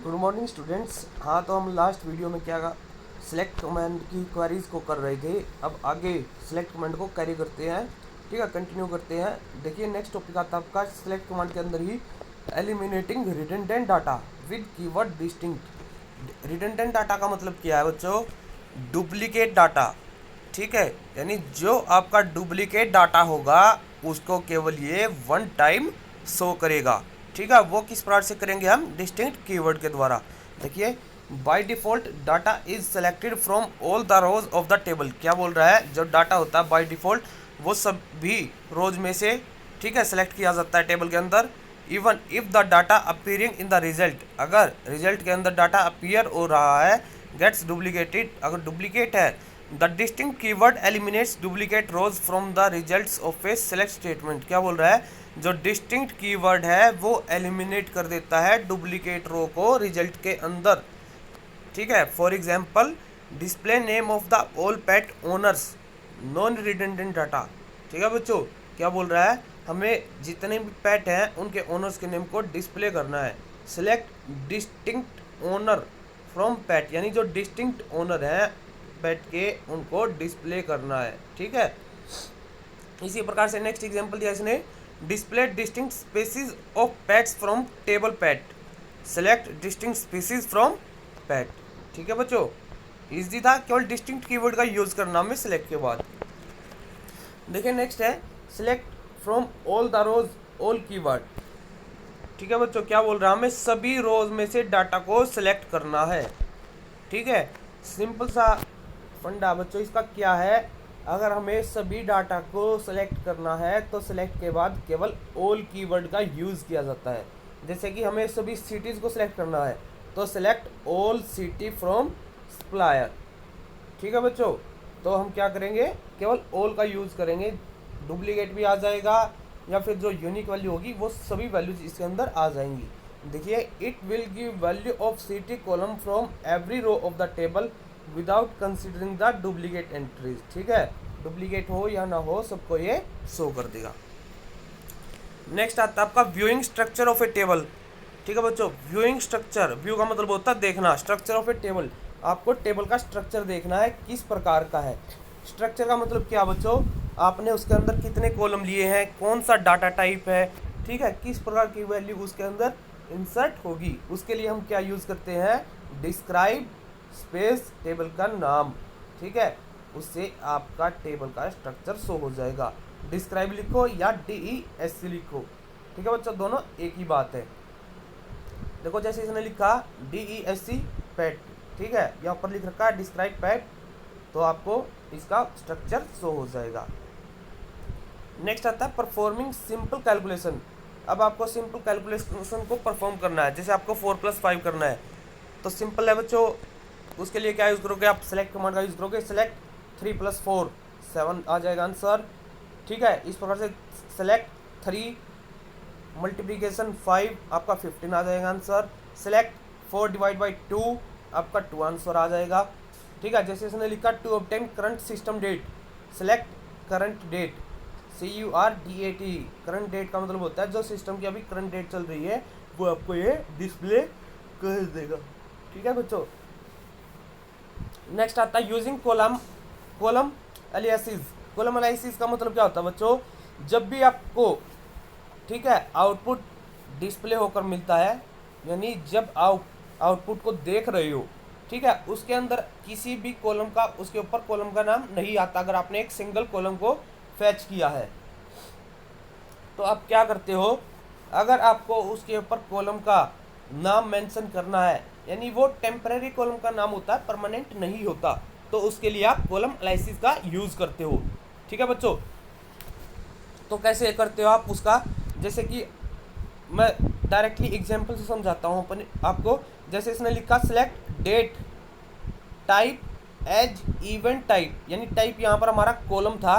Good morning students. हाँ, तो हम लास्ट वीडियो में क्या सिलेक्ट कमांड की क्वेरीज को कर रहे थे। अब आगे सिलेक्ट कमांड को कैरी करते हैं। ठीक है, कंटिन्यू करते हैं। देखिए नेक्स्ट टॉपिक आता है आपका सिलेक्ट कमांड के अंदर ही eliminating redundant data with keyword distinct. Redundant data का मतलब क्या है बच्चों? Duplicate data. ठीक है, यानी जो आपका डुप्लीकेट डाटा होगा उसको केवल ये वन टाइम शो करेगा। ठीक है, वो किस प्रकार से करेंगे हम? डिस्टिंक्ट कीवर्ड के द्वारा। देखिए, by default data is selected from all the rose of the table. क्या बोल रहा है? जो डाटा होता है बाय डिफ़ॉल्ट वो सभी रोज में से, ठीक है, सेलेक्ट किया जाता है टेबल के अंदर। Even if the data appearing in the result, अगर रिजल्ट के अंदर डाटा अपीयर हो रहा है, गेट्स डुप्लीकेटेड, अगर डुप्लीकेट है, the distinct keyword eliminates duplicate rows from the results of a select statement. क्या बोल रहा है? जो डिस्टिंक्ट कीवर्ड है वो एलिमिनेट कर देता है डुप्लीकेट रो को रिजल्ट के अंदर। ठीक है, for example display name of the all pet owners non redundant data. ठीक है बच्चों, क्या बोल रहा है? हमें जितने भी पेट हैं उनके ओनर्स के नेम को डिस्प्ले करना है। सिलेक्ट डिस्टिंक्ट ओनर फ्रॉम पेट, यानी जो डिस्टिंक्ट ओनर हैं पेट के उनको डिस्प्ले करना है। ठीक है, इसी प्रकार से नेक्स्ट एग्जांपल दिया इसने, display distinct species of pets from table pet. Select distinct species from pet. ठीक है बच्चों, इजी था, केवल डिस्टिंक्ट कीवर्ड का यूज करना में सिलेक्ट के बाद। देखिए नेक्स्ट है select from all the rows all keyword. ठीक है बच्चों, क्या बोल रहा है? हमें सभी रोज में से डाटा को सिलेक्ट करना है। ठीक है, सिंपल सा फंडा बच्चों इसका क्या है? अगर हमें सभी डाटा को सिलेक्ट करना है तो सिलेक्ट के बाद केवल ऑल कीवर्ड का यूज़ किया जाता है। जैसे कि हमें सभी सिटीज़ को सिलेक्ट करना है तो select all city from supplier. ठीक है बच्चों, तो हम क्या करेंगे? केवल ऑल का यूज़ करेंगे, डुप्लीकेट भी आ जाएगा या फिर जो यूनिक वैल्यू होगी वो सभी वैल्यूज इसके अंदर आ जाएंगी। देखिए, it will give value of city column from every row of the table without considering the duplicate entries. ठीक है, डुप्लीकेट हो या ना हो सबको ये शो कर देगा। नेक्स्ट आता है आपका viewing structure of A table. ठीक है बच्चों, व्यूइंग स्ट्रक्चर, व्यू का मतलब होता है देखना, स्ट्रक्चर ऑफ ए टेबल, आपको टेबल का स्ट्रक्चर देखना है किस प्रकार का है। स्ट्रक्चर का मतलब क्या बच्चों? आपने उसके अंदर कितने कॉलम लिए हैं, कौन सा डाटा टाइप है, ठीक है, किस प्रकार की वैल्यू उसके अंदर इंसर्ट होगी, उसके लिए हम क्या यूज़ करते हैं? डिस्क्राइब स्पेस टेबल का नाम। ठीक है, उससे आपका टेबल का स्ट्रक्चर शो हो जाएगा। डिस्क्राइब लिखो या DESC लिखो। ठीक है बच्चों, दोनों एक ही बात है। देखो जैसे इसने लिखा DESC पैट, ठीक है, यहाँ पर लिख रखा है डिस्क्राइब पैट, तो आपको इसका स्ट्रक्चर शो हो जाएगा। नेक्स्ट आता है परफॉर्मिंग सिंपल कैलकुलेशन। अब आपको सिंपल कैलकुलेशन को परफॉर्म करना है। जैसे आपको 4+5 करना है तो सिंपल है बच्चों, उसके लिए क्या यूज़ करोगे? आप सेलेक्ट कमांड का यूज़ करोगे। सेलेक्ट 3+4 7 आ जाएगा आंसर। ठीक है, इस प्रकार से सेलेक्ट 3 मल्टीप्लीकेशन 5 आपका 15 आ जाएगा आंसर। सेलेक्ट 4/2 आपका 2 आंसर आ जाएगा। ठीक है, जैसे इसने लिखा to obtain current system date, select current date, CURDAT। Current date का मतलब होता है जो सिस्टम की अभी करंट डेट चल रही है वो आपको ये डिस्प्ले कर देगा। ठीक है बच्चों, नेक्स्ट आता है यूजिंग कॉलम एलियासिस। कॉलम एलियासिस का मतलब क्या होता है बच्चों? जब भी आपको, ठीक है, आउटपुट डिस्प्ले होकर मिलता है, यानी जब आउटपुट को देख रहे हो, ठीक है, उसके अंदर किसी भी कॉलम का, उसके ऊपर कॉलम का नाम नहीं आता। अगर आपने एक सिंगल कॉलम को फैच किया है तो आप क्या करते हो? अगर आपको उसके ऊपर कॉलम का नाम मेंशन करना है, यानी वो टेम्परेरी कॉलम का नाम होता है, परमानेंट नहीं होता, तो उसके लिए आप कॉलम एनालिसिस का यूज़ करते हो। ठीक है बच्चों, तो कैसे करते हो आप उसका? जैसे कि मैं डायरेक्टली एग्जांपल से समझाता हूँ अपन आपको। जैसे इसने लिखा select date type as event type, यानी टाइप यहाँ पर हमारा कॉलम था,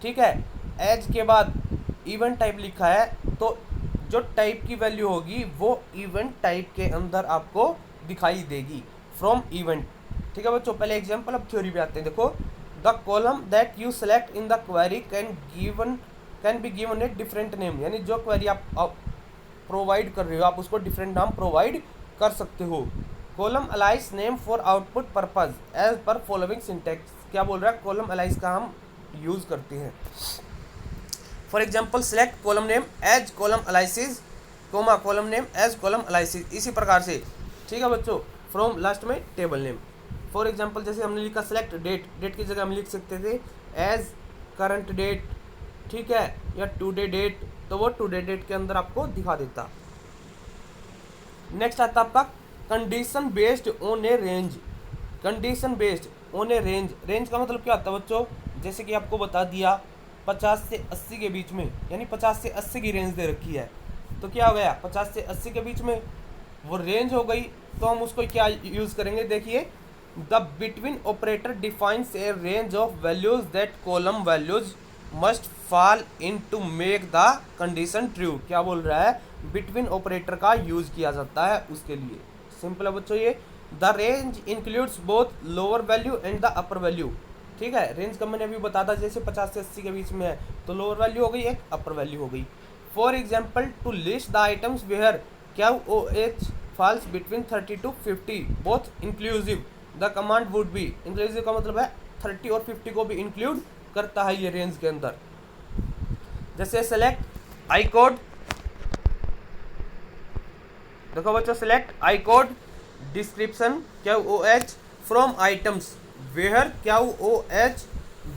ठीक है, एज के बाद इवेंट टाइप लिखा है, तो जो टाइप की वैल्यू होगी वो इवेंट टाइप के अंदर आपको दिखाई देगी फ्रॉम इवेंट। ठीक है बच्चों, पहले एग्जांपल, अब थ्योरी पे आते हैं। देखो, the column that you select in the query can be given a different name, यानी जो क्वेरी आप प्रोवाइड कर रहे हो आप उसको डिफरेंट नाम प्रोवाइड कर सकते हो। Column alias name for output purpose as per following syntax, क्या बोल रहा है, कॉलम अलाइस का हम यूज़ करते हैं। For example select column name as column alias comma column name as column alias, इसी प्रकार से, ठीक है बच्चों, फ्रॉम लास्ट में टेबल नेम। फॉर एग्जाम्पल जैसे हमने लिखा सेलेक्ट डेट, डेट की जगह हम लिख सकते थे एज करंट डेट, ठीक है, या टुडे डेट, तो वो टुडे डेट के अंदर आपको दिखा देता। नेक्स्ट आता आपका condition based on A range. Condition based on A range, range का मतलब क्या होता है बच्चों, जैसे कि आपको बता दिया 50 से 80 के बीच में, यानी 50 से 80 की रेंज दे रखी है, तो क्या हो गया 50 से 80 के बीच में वो रेंज हो गई, तो हम उसको क्या यूज़ करेंगे, देखिए the between operator defines a range of values that column values must fall in to make the condition true. क्या बोल रहा है, बिटवीन ऑपरेटर का यूज़ किया जाता है उसके लिए। सिंपल है बच्चों ये। The range includes both lower value and the upper value, ठीक है, रेंज का मैंने अभी बता था, जैसे 50 से 80 के बीच में है तो लोअर वैल्यू हो गई, एक अपर वैल्यू हो गई। For example to list the items where QoH falls between 30 to 50 both inclusive, the command would be, inclusive का मतलब है 30 और 50 को भी इंक्लूड करता है ये रेंज के अंदर। जैसे सेलेक्ट आई कोड, देखो बच्चों select I code description QoH from items where QoH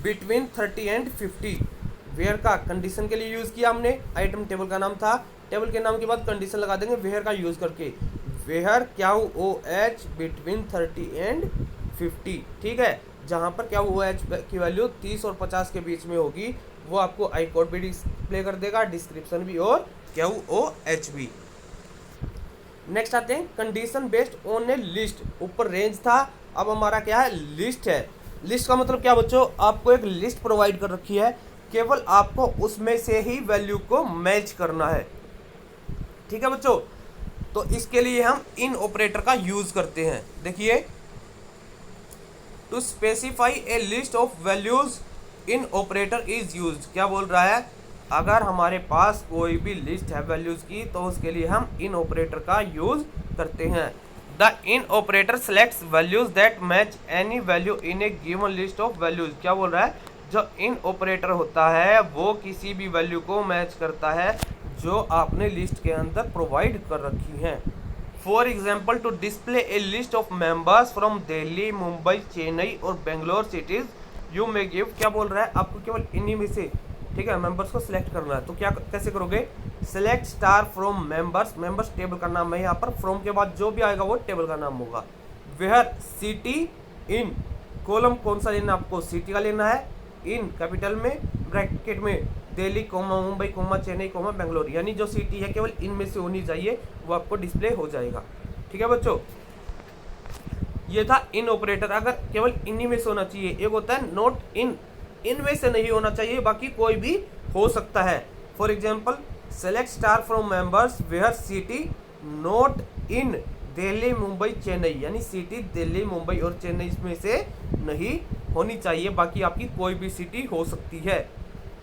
between 30 and 50। Where का कंडीशन के लिए यूज़ किया हमने, आइटम टेबल का नाम था, टेबल के नाम के बाद कंडीशन लगा देंगे वेयर का यूज़ करके, वेयर QoH बिटवीन 30 and 50, ठीक है, जहाँ पर QoH की वैल्यू 30 और 50 के बीच में होगी वो आपको आई कोड भी डिस्प्ले कर देगा, डिस्क्रिप्शन भी और QoH भी। नेक्स्ट आते हैं condition based on A list, ऊपर रेंज था, अब हमारा क्या है, लिस्ट है। लिस्ट का मतलब क्या बच्चों, आपको एक लिस्ट प्रोवाइड कर रखी है, केवल आपको उसमें से ही वैल्यू को मैच करना है, ठीक है बच्चों। तो इसके लिए हम इन ऑपरेटर का यूज करते हैं। देखिए to specify a list of values in operator is use, क्या बोल रहा है, अगर हमारे पास कोई भी लिस्ट है वैल्यूज की तो उसके लिए हम इन ऑपरेटर का यूज करते हैं। The in operator selects values that match any value in A given list of values, क्या बोल रहा है, जो इन ऑपरेटर होता है वो किसी भी वैल्यू को मैच करता है जो आपने लिस्ट के अंदर प्रोवाइड कर रखी है। For example to display a list of members from Delhi, Mumbai, Chennai और Bangalore cities you may give, क्या बोल रहा है, आपको केवल इन्हीं में से, ठीक है, मेंबर्स को सिलेक्ट करना है, तो क्या कैसे करोगे, select star from members, members table का नाम है यहाँ पर, फ्रॉम के बाद जो भी आएगा वो टेबल का नाम होगा। वेयर सिटी इन, कॉलम कौन सा लेना आपको, सिटी का लेना है, इन कैपिटल में ब्रैकेट में Delhi comma Mumbai comma Chennai comma Bangalore, यानी जो सिटी है केवल इनमें से होनी चाहिए, वो आपको डिस्प्ले हो जाएगा, ठीक है बच्चों। ये था इन ऑपरेटर, अगर केवल इन्हीं में से होना चाहिए। एक होता है नॉट इन, इनमें से नहीं होना चाहिए, बाकी कोई भी हो सकता है। For example select star from members where city not in Delhi Mumbai Chennai, यानी सिटी दिल्ली मुंबई और चेन्नई में से नहीं होनी चाहिए, बाकी आपकी कोई भी सिटी हो सकती है।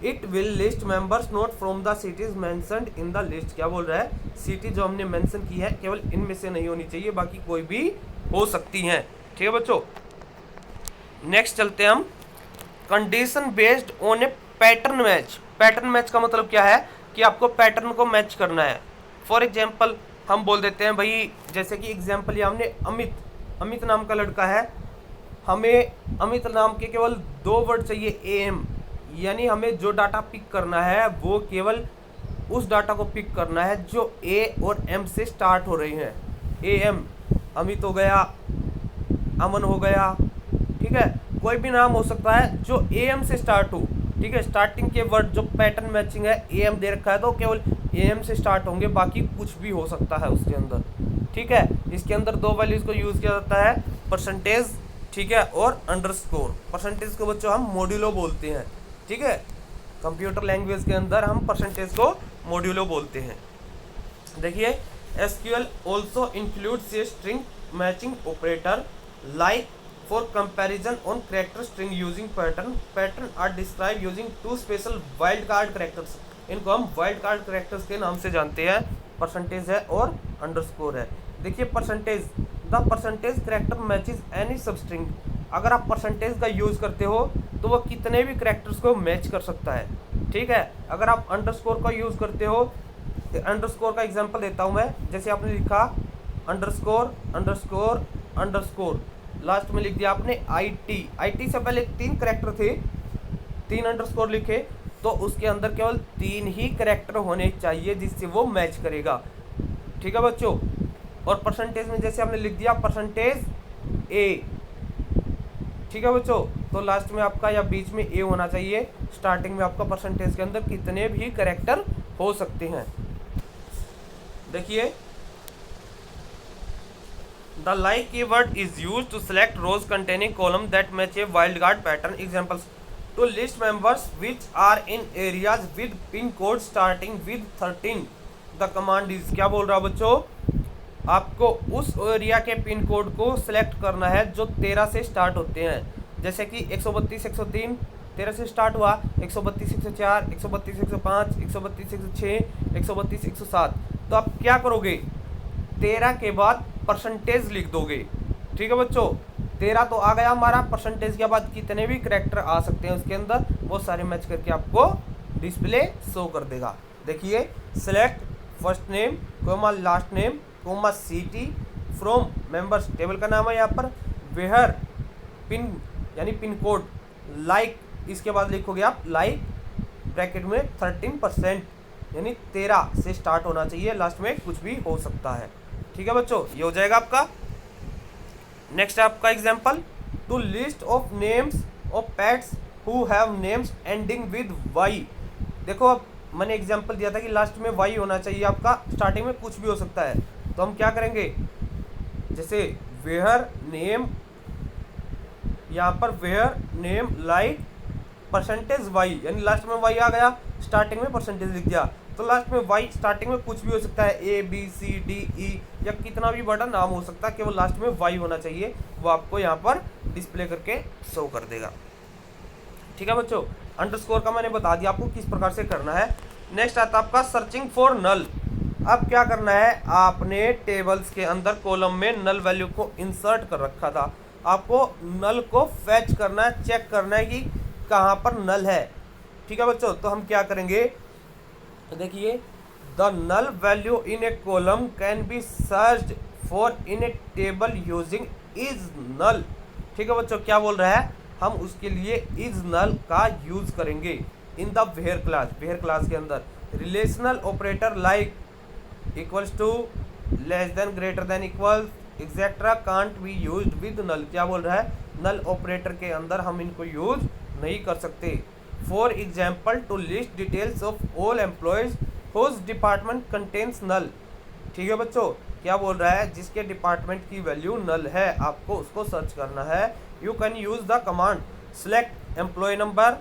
It will list members not from the cities mentioned in the list, क्या बोल रहा है, सिटी जो हमने मेंशन की है केवल इनमें से नहीं होनी चाहिए, बाकी कोई भी हो सकती हैं, ठीक है बच्चों। नेक्स्ट चलते हैं हम condition based on A pattern match. Pattern match का मतलब क्या है कि आपको पैटर्न को मैच करना है। फॉर एग्जाम्पल हम बोल देते हैं भाई, जैसे कि एग्जाम्पल ये हमने अमित, अमित नाम का लड़का है, हमें अमित नाम के केवल 2 वर्ड चाहिए AM, यानी हमें जो डाटा पिक करना है वो केवल उस डाटा को पिक करना है जो A और M से स्टार्ट हो रही हैं। AM अमित हो गया, अमन हो गया, ठीक है, कोई भी नाम हो सकता है जो AM से स्टार्ट हो, ठीक है, स्टार्टिंग के वर्ड जो पैटर्न मैचिंग है AM दे रखा है तो केवल AM से स्टार्ट होंगे, बाकी कुछ भी हो सकता है उसके अंदर, ठीक है। इसके अंदर 2 वैल्यूज को यूज़ किया जाता है, परसेंटेज, ठीक है, और अंडरस्कोर। परसेंटेज को बच्चों हम मॉड्यूलो बोलते हैं, ठीक है, कंप्यूटर लैंग्वेज के अंदर हम परसेंटेज को मॉड्यूलो बोलते हैं। देखिए SQL also includes a string matching operator like for comparison on character string using pattern, pattern are describe using 2 special wild card characters, इनको हम वाइल्ड कार्ड कैरेक्टर्स के नाम से जानते हैं, परसेंटेज है और अंडरस्कोर है। देखिए percentage, the percentage character matches any substring. अगर आप परसेंटेज का यूज़ करते हो तो वो कितने भी करेक्टर्स को मैच कर सकता है, ठीक है। अगर आप अंडरस्कोर का यूज़ करते हो, अंडरस्कोर का एग्जांपल देता हूँ मैं। जैसे आपने लिखा अंडरस्कोर अंडरस्कोर अंडरस्कोर, लास्ट में लिख दिया आपने IT। IT से पहले 3 करेक्टर थे, 3 अंडरस्कोर लिखे, तो उसके अंदर केवल 3 ही करेक्टर होने चाहिए जिससे वो मैच करेगा, ठीक है बच्चों। और परसेंटेज में जैसे आपने लिख दिया परसेंटेज A, ठीक है बच्चों, तो लास्ट में आपका या बीच में A होना चाहिए। स्टार्टिंग में आपका परसेंटेज के अंदर कितने भी करेक्टर हो सकते हैं। देखिए the like keyword is used to select rows containing column that match a wild card pattern. Examples to list members which are in areas with pin code starting with 13। The command is, क्या बोल रहा है बच्चों, आपको उस area के pin code को select करना है जो 13 से स्टार्ट होते हैं। जैसे कि 132 103 13 से स्टार्ट हुआ, 132 104 132 105 132 106 132 107। तो आप क्या करोगे, 13 के बाद परसेंटेज लिख दोगे, ठीक है बच्चों। 13 तो आ गया हमारा, परसेंटेज के बाद कितने भी करेक्टर आ सकते हैं उसके अंदर, वो सारे मैच करके आपको डिस्प्ले शो कर देगा। देखिए select first name comma last name comma city from members, table का नाम है यहाँ पर, वेयर पिन यानी पिन कोड, लाइक इसके बाद लिखोगे आप लाइक ब्रैकेट में 13% यानी 13 से स्टार्ट होना चाहिए, लास्ट में कुछ भी हो सकता है, ठीक है बच्चों। ये हो जाएगा आपका। नेक्स्ट है आपका example to list of names of pets who have names ending with Y. देखो अब मैंने एग्जांपल दिया था कि लास्ट में वाई होना चाहिए आपका, स्टार्टिंग में कुछ भी हो सकता है। तो हम क्या करेंगे, जैसे वेयर नेम, यहाँ पर where name like percentage Y, यानी लास्ट में वाई आ गया, स्टार्टिंग में परसेंटेज लिख दिया, तो लास्ट में वाई स्टार्टिंग में कुछ भी हो सकता है, ABCDE या कितना भी बड़ा नाम हो सकता है, केवल लास्ट में वाई होना चाहिए, वो आपको यहाँ पर डिस्प्ले करके शो कर देगा, ठीक है बच्चों। अंडरस्कोर का मैंने बता दिया आपको किस प्रकार से करना है। नेक्स्ट आता है आपका सर्चिंग फॉर नल। अब क्या करना है, आपने टेबल्स के अंदर कॉलम में नल वैल्यू को इंसर्ट कर रखा था, आपको नल को फैच करना है, चेक करना है कि कहाँ पर नल है, ठीक है बच्चों। तो हम क्या करेंगे, देखिए the null value in a column can be searched for in a table using is null, ठीक है बच्चों। क्या बोल रहा है, हम उसके लिए इज नल का यूज करेंगे in the where clause. Where clause के अंदर relational operator like equals to, less than, greater than, equal etcetera can't be used with null. क्या बोल रहा है, नल ऑपरेटर के अंदर हम इनको यूज नहीं कर सकते। For example to list details of all employees whose department contains null, ठीक है बच्चों। क्या बोल रहा है, जिसके डिपार्टमेंट की वैल्यू नल है आपको उसको सर्च करना है। You can use the command select employee number,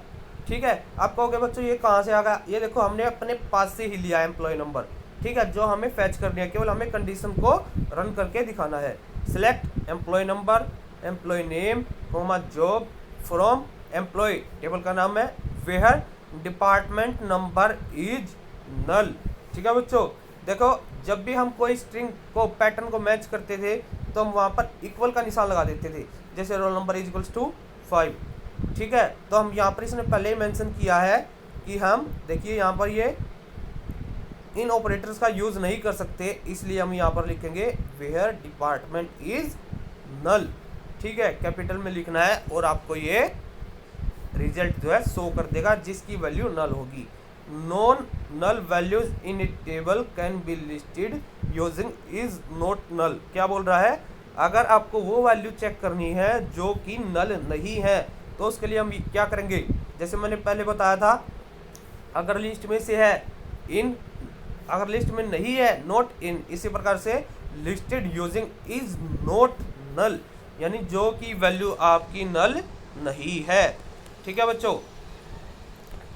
ठीक है। आप कहोगे बच्चों ये कहाँ से आ गया, ये देखो हमने अपने पास से ही लिया एम्प्लॉय नंबर, ठीक है, जो हमें फैच करनी है, केवल हमें कंडीशन को रन करके दिखाना है। Select employee number, employee name comma job from employee, table का नाम है, where department number is null, ठीक है बच्चों। देखो जब भी हम कोई स्ट्रिंग को पैटर्न को मैच करते थे तो हम वहाँ पर इक्वल का निशान लगा देते थे, जैसे roll number is equals to 5, ठीक है। तो हम यहाँ पर इसने पहले ही मेंशन किया है कि हम देखिए यहाँ पर ये इन ऑपरेटर्स का यूज नहीं कर सकते, इसलिए हम यहाँ पर लिखेंगे वेयर डिपार्टमेंट इज नल, ठीक है, कैपिटल में लिखना है और आपको ये रिजल्ट जो है शो कर देगा जिसकी वैल्यू नल होगी। Non null values in a table can be listed using is not null. क्या बोल रहा है, अगर आपको वो वैल्यू चेक करनी है जो कि नल नहीं है तो उसके लिए हम क्या करेंगे, जैसे मैंने पहले बताया था, अगर लिस्ट में से है इन, अगर लिस्ट में नहीं है नॉट इन, इसी प्रकार से listed using is not null, यानी जो की वैल्यू आपकी नल नहीं है, ठीक है बच्चों।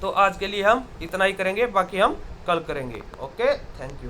तो आज के लिए हम इतना ही करेंगे, बाकी हम कल करेंगे। Okay, thank you.